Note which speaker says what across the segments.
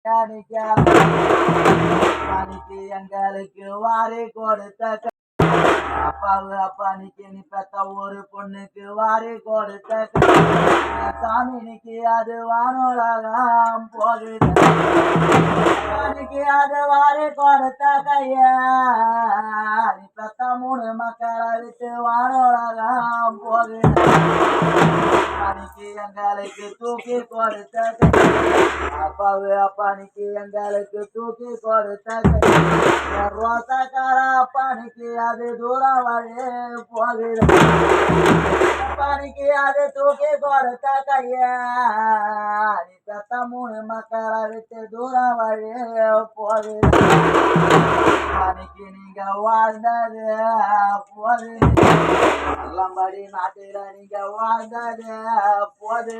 Speaker 1: அப்பானிக்கு எங்களுக்கு வாரி கொடுத்த அப்பாவு அப்பானிக்கு நீ பெத்த ஒரு பொண்ணுக்கு வாரி கொடுத்த சாமினிக்கு அது வானோலகம் போகுது. அப்பானிக்கு அது வாரி கொடுத்த கையா நீ பெத்த 3 மக்களை விட்டு வானோலகம் போகுது. அப்பானிக்கு எங்களுக்கு தூக்கி கொடுத்த அப்பாவு அப்பானிக்கு எங்களுக்கு தூக்கி கொடுத்த ரோசக்கார அப்பானிக்கு அது தூரம் வழி போகுது. அப்பானிக்கு அது தூக்கி கொடுத்த கையா நீ பெத்த 3 மக்களை விட்டு தூரம் வழி போகுது. அப்பானிக்கு நீங்க வாழ்ந்தது போது நல்லபடி நாட்டில நீங்க வாழ்ந்தது போது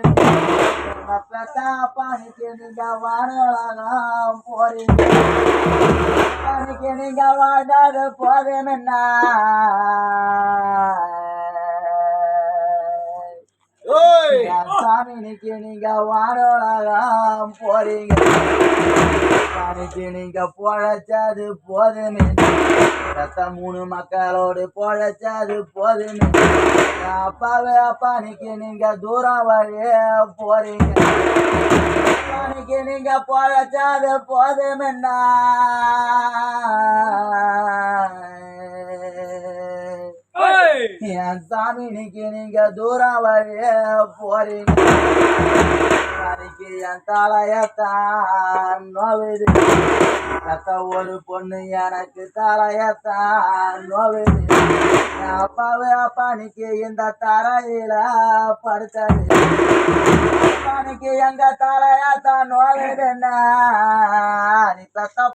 Speaker 1: பெத்த அப்பானிக்கு நீங்க வாழலாம் போறீங்க. அப்பானிக்கு நீங்க வாழ்ந்தது போதும் என்ன சாமினிக்கு நீங்க வாழலாம் போறீங்க. சாமிக்கு நீங்க பொழைச்சது போதுமே பெத்த 3 மக்களோடு பொழைச்சது போதுமே. அப்பாவே அப்பானிக்கு நீங்க தூரம் வழி போறீங்க. அப்பானிக்கு நீங்க பொழைச்சது போதுமென்னா என் சாமினிக்கு நீங்க தூரம் வழி போறீங்க. என் தலையத்தான் நோவுது பெத்த ஒரு பொண்ணு எனக்கு தலையத்தான் நோவுது. அப்பாவே அப்பானிக்கு இந்த தரையில படுத்தது அப்பானிக்கு எங்க தலையத்தான் நோவுதுன்னா நீ பெத்த